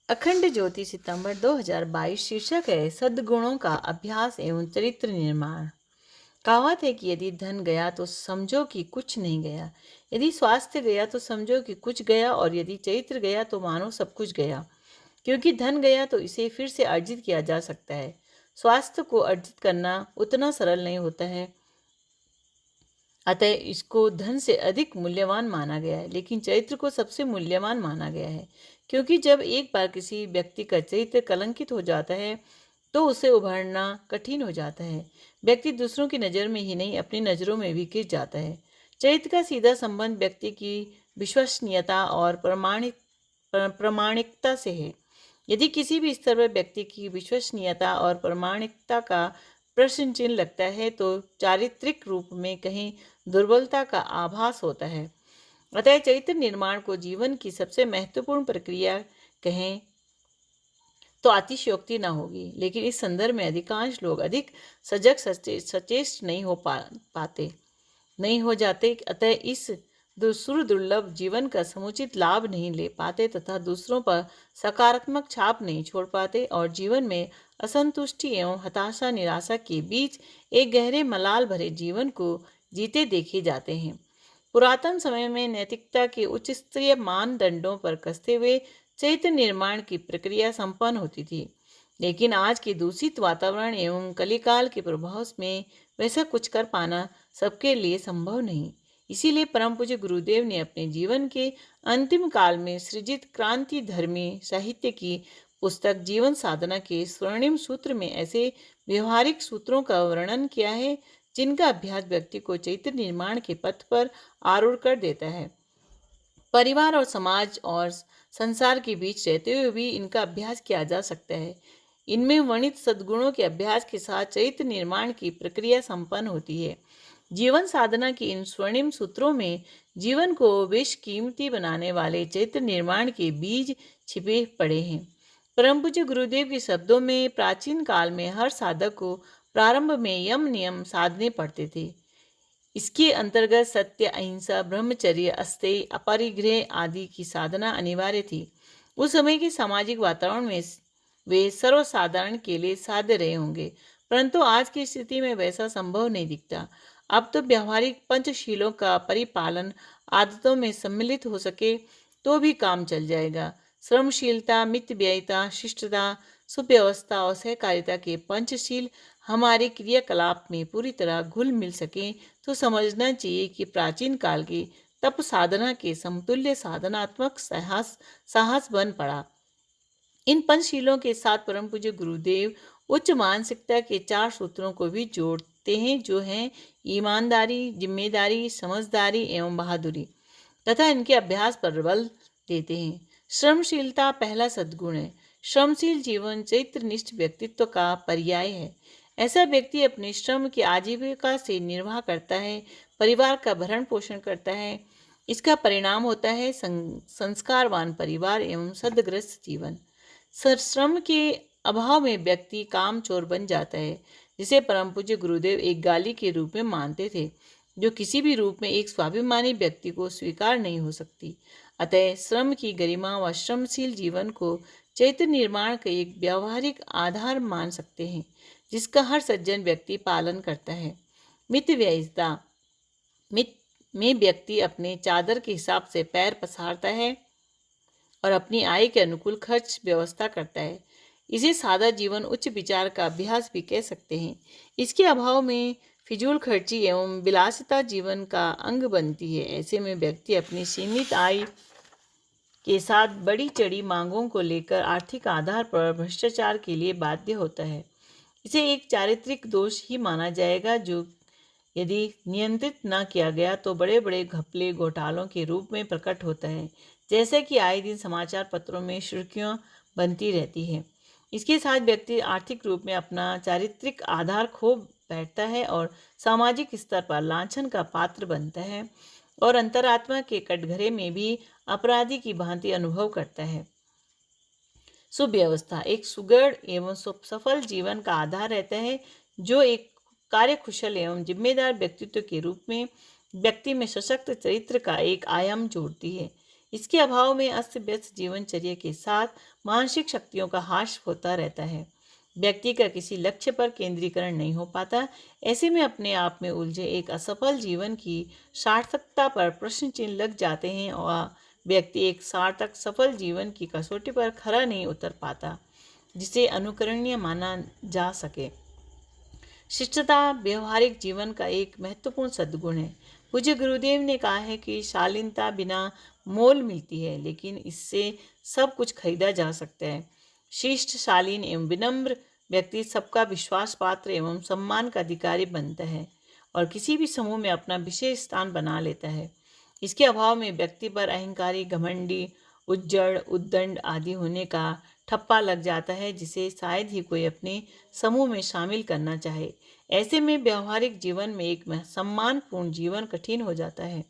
अखंड ज्योति सितंबर 2022 शीर्षक है सद्गुणों का अभ्यास एवं चरित्र निर्माण। कहावत है कि यदि धन गया तो समझो कि कुछ नहीं गया, यदि स्वास्थ्य गया तो समझो कि कुछ गया, और यदि चरित्र गया तो मानो सब कुछ गया। क्योंकि धन गया तो इसे फिर से अर्जित किया जा सकता है। स्वास्थ्य को अर्जित करना उतना सरल नहीं होता है, अतः इसको धन से अधिक मूल्यवान माना गया है। लेकिन चरित्र को सबसे मूल्यवान माना गया है, क्योंकि जब एक बार किसी व्यक्ति का चरित्र कलंकित हो जाता है तो उसे उभरना कठिन हो जाता है। व्यक्ति दूसरों की नज़र में ही नहीं, अपनी नज़रों में भी गिर जाता है। चरित्र का सीधा संबंध व्यक्ति की विश्वसनीयता और प्रामाणिकता से है। यदि किसी भी स्तर पर व्यक्ति की विश्वसनीयता और प्रामाणिकता का प्रश्न चिन्ह लगता है तो चारित्रिक रूप में कहीं दुर्बलता का आभास होता है। अतः चरित्र निर्माण को जीवन की सबसे महत्वपूर्ण प्रक्रिया कहें तो अतिशयोक्ति न होगी। लेकिन इस संदर्भ में अधिकांश लोग अधिक सजग सचेष्ट पाते नहीं हो जाते, अतः इस दुर्लभ जीवन का समुचित लाभ नहीं ले पाते तथा दूसरों पर सकारात्मक छाप नहीं छोड़ पाते, और जीवन में असंतुष्टि एवं हताशा निराशा के बीच एक गहरे मलाल भरे जीवन को जीते देखे जाते हैं। पुरातन समय में नैतिकता के उच्च स्तरीय मानदंडों पर कसते हुए चरित्र निर्माण की प्रक्रिया संपन्न होती थी। लेकिन आज के दूषित वातावरण एवं कलिकाल के प्रभाव में वैसा कुछ कर पाना सबके लिए संभव नहीं। इसीलिए परम पूज्य गुरुदेव ने अपने जीवन के अंतिम काल में सृजित क्रांति धर्मी साहित्य की पुस्तक जीवन साधना के स्वर्णिम सूत्र में ऐसे व्यवहारिक सूत्रों का वर्णन किया है जिनका अभ्यास व्यक्ति को चैत्र निर्माण के पथ पर आरूढ़ कर देता है। परिवार और समाज और संसार के बीच रहते हुए भी इनका अभ्यास किया जा सकता है। इनमें वर्णित सद्गुणों के अभ्यास के साथ चरित्र निर्माण की प्रक्रिया संपन्न होती है। जीवन साधना के इन स्वर्णिम सूत्रों में जीवन को बेशकीमती बनाने वाले चरित्र निर्माण के बीज छिपे पड़े हैं। परम पूज्य गुरुदेव के शब्दों में प्राचीन काल में हर साधक को प्रारंभ में यम नियम साधने पड़ते थे। इसके अंतर्गत सत्य, अहिंसा, ब्रह्मचर्य, अस्तेय, अपरिग्रह आदि की साधना अनिवार्य थी। उस समय के सामाजिक वातावरण में वे सर्वसाधारण के लिए साध्य रहे होंगे, परंतु आज की स्थिति में वैसा संभव नहीं दिखता। अब तो व्यावहारिक पंचशीलों का परिपालन आदतों में सम्मिलित हो सके तो भी काम चल जाएगा। श्रमशीलता, मितव्ययिता, शिष्टता, सुव्यवस्था और सहकारिता के पंचशील हमारे क्रियाकलाप में पूरी तरह घुल मिल सके तो समझना चाहिए कि प्राचीन काल की तप साधना के समतुल्य साधनात्मक साहस बन पड़ा। इन पंचशीलों के साथ परम पूज्य गुरुदेव उच्च मानसिकता के 4 सूत्रों को भी जोड़ते हैं, जो हैं ईमानदारी, जिम्मेदारी, समझदारी एवं बहादुरी, तथा इनके अभ्यास पर बल देते हैं। श्रमशीलता पहला सद्गुण है। श्रमशील जीवन चरित्रनिष्ठ व्यक्तित्व का पर्याय है। ऐसा व्यक्ति अपने श्रम की आजीविका से निर्वाह करता है, परिवार का भरण पोषण करता है। इसका परिणाम होता है संस्कारवान परिवार एवं सद्ग्रस्त जीवन। श्रम के अभाव में व्यक्ति कामचोर बन जाता है, जिसे परम पूज्य गुरुदेव एक गाली के रूप में मानते थे, जो किसी भी रूप में एक स्वाभिमानी व्यक्ति को स्वीकार नहीं हो सकती। अतः श्रम की गरिमा व श्रमशील जीवन को चैत्र निर्माण का एक व्यावहारिक आधार मान सकते हैं, जिसका हर सज्जन व्यक्ति पालन करता है। मितव्ययिता में व्यक्ति अपने चादर के हिसाब से पैर पसारता है और अपनी आय के अनुकूल खर्च व्यवस्था करता है। इसे सादा जीवन उच्च विचार का अभ्यास भी कह सकते हैं। इसके अभाव में फिजूल खर्ची एवं विलासिता जीवन का अंग बनती है। ऐसे में व्यक्ति अपनी सीमित आय के साथ बड़ी चढ़ी मांगों को लेकर आर्थिक आधार पर भ्रष्टाचार के लिए बाध्य होता है। इसे एक चारित्रिक दोष ही माना जाएगा, जो यदि नियंत्रित न किया गया तो बड़े बड़े घपले घोटालों के रूप में प्रकट होता है, जैसे कि आए दिन समाचार पत्रों में सुर्खियां बनती रहती है। इसके साथ व्यक्ति आर्थिक रूप में अपना चारित्रिक आधार खो बैठता है और सामाजिक स्तर पर लांछन का पात्र बनता है, और अंतरात्मा के कटघरे में भी अपराधी की भांति अनुभव करता है। सुव्यवस्था एक सुगढ़ एवं सफल जीवन का आधार रहता है, जो एक कार्यकुशल एवं जिम्मेदार व्यक्तित्व के रूप में व्यक्ति में सशक्त चरित्र का एक आयाम जोड़ती है। इसके अभाव में अस्त व्यस्त जीवनचर्या के साथ मानसिक शक्तियों का ह्रास होता रहता है। व्यक्ति का किसी लक्ष्य पर केंद्रीकरण नहीं हो पाता। ऐसे में अपने आप में उलझे एक असफल जीवन की सार्थकता पर प्रश्न चिन्ह लग जाते हैं और व्यक्ति एक सार्थक सफल जीवन की कसौटी पर खरा नहीं उतर पाता जिसे अनुकरणीय माना जा सके। शिष्टता व्यवहारिक जीवन का एक महत्वपूर्ण सद्गुण है। पूज्य गुरुदेव ने कहा है कि शालीनता बिना मोल मिलती है, लेकिन इससे सब कुछ खरीदा जा सकता है। शिष्ट, शालीन एवं विनम्र व्यक्ति सबका विश्वास पात्र एवं सम्मान का अधिकारी बनता है और किसी भी समूह में अपना विशेष स्थान बना लेता है। इसके अभाव में व्यक्ति पर अहंकारी, घमंडी, उज्जड़, उद्दंड आदि होने का ठप्पा लग जाता है, जिसे शायद ही कोई अपने समूह में शामिल करना चाहे। ऐसे में व्यवहारिक जीवन में एक सम्मानपूर्ण जीवन कठिन हो जाता है।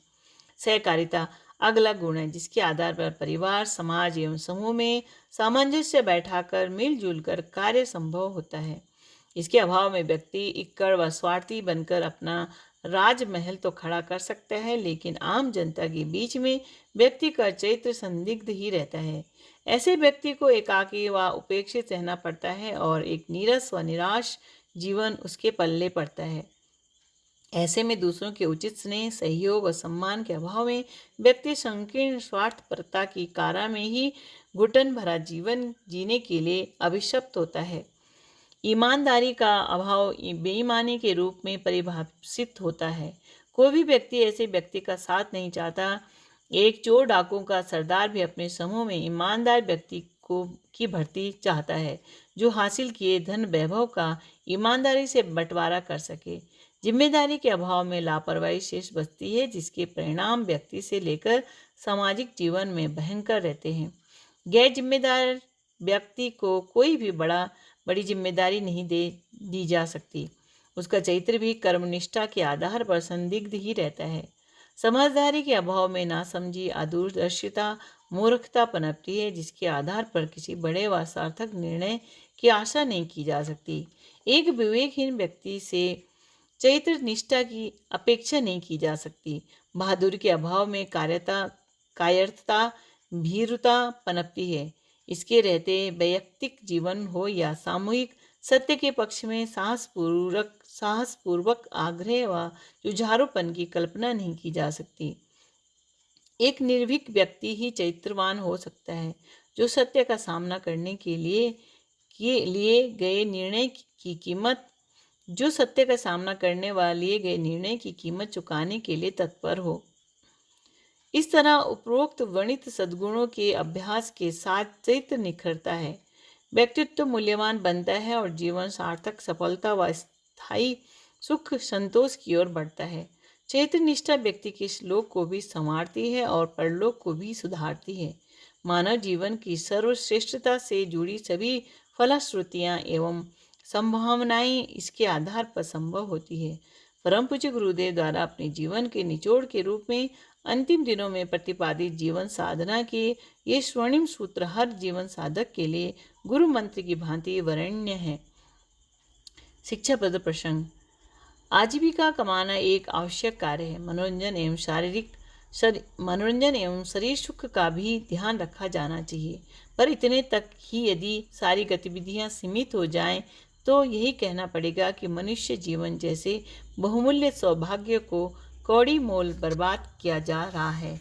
सहकारिता अगला गुण है जिसके आधार पर परिवार, समाज एवं समूह में सामंजस्य बैठाकर मिलजुल कर कार्य संभव होता है। इसके अभाव में व्यक्ति इक्कड़ व स्वार्थी बनकर अपना राजमहल तो खड़ा कर सकता है, लेकिन आम जनता के बीच में व्यक्ति का चरित्र संदिग्ध ही रहता है। ऐसे व्यक्ति को एकाकी व उपेक्षित रहना पड़ता है और एक नीरस व निराश जीवन उसके पल्ले पड़ता है। ऐसे में दूसरों के उचित स्नेह, सहयोग और सम्मान के अभाव में व्यक्ति संकीर्ण स्वार्थपरता की कारा में ही घुटन भरा जीवन जीने के लिए अभिशप्त होता है। ईमानदारी का अभाव बेईमानी के रूप में परिभाषित होता है। कोई भी व्यक्ति ऐसे व्यक्ति का साथ नहीं चाहता। एक चोर डाकुओं का सरदार भी अपने समूह में ईमानदार व्यक्ति को की भर्ती चाहता है, जो हासिल किए धन वैभव का ईमानदारी से बंटवारा कर सके। जिम्मेदारी के अभाव में लापरवाही शेष बचती है, जिसके परिणाम व्यक्ति से लेकर सामाजिक जीवन में भयंकर रहते हैं। गैर जिम्मेदार व्यक्ति को कोई भी बड़ी जिम्मेदारी नहीं दी जा सकती। उसका चरित्र भी कर्मनिष्ठा के आधार पर संदिग्ध ही रहता है। समझदारी के अभाव में नासमझी, अदूरदर्शिता, मूर्खता पनपती है, जिसके आधार पर किसी बड़े व सार्थक निर्णय की आशा नहीं की जा सकती। एक विवेकहीन व्यक्ति से चरित्र निष्ठा की अपेक्षा नहीं की जा सकती। बहादुरी के अभाव में कायरता, भीरुता पनपती है। इसके रहते वैयक्तिक जीवन हो या सामूहिक, सत्य के पक्ष में साहसपूर्वक आग्रह व जुझारूपन की कल्पना नहीं की जा सकती। एक निर्भीक व्यक्ति ही चरित्रवान हो सकता है, जो सत्य का सामना करने के लिए गए निर्णय की कीमत चुकाने के लिए तत्पर हो। इस तरह उपरोक्त वर्णित सद्गुणों के अभ्यास के साथ चरित्र निखरता है, व्यक्तित्व मूल्यवान बनता है और जीवन सार्थक, सफलता व स्थायी सुख संतोष की ओर बढ़ता है। चरित्र निष्ठा व्यक्ति के श्लोक को भी संवारती है और परलोक को भी सुधारती है। मानव जीवन की सर्वश्रेष्ठता से जुड़ी सभी फलश्रुतियाँ एवं संभावनाएं इसके आधार पर संभव होती है। परम पूज्य गुरुदेव द्वारा अपने जीवन के निचोड़ के रूप में अंतिम दिनों में प्रतिपादित जीवन साधना के ये स्वर्णिम सूत्र हर जीवन साधक के लिए गुरु मंत्र की भांति वरेण्य है। शिक्षाप्रद प्रसंग। आजीविका कमाना एक आवश्यक कार्य है। मनोरंजन एवं शरीर सुख का भी ध्यान रखा जाना चाहिए, पर इतने तक ही यदि सारी गतिविधियां सीमित हो जाएं तो यही कहना पड़ेगा कि मनुष्य जीवन जैसे बहुमूल्य सौभाग्य को कौड़ी मोल बर्बाद किया जा रहा है।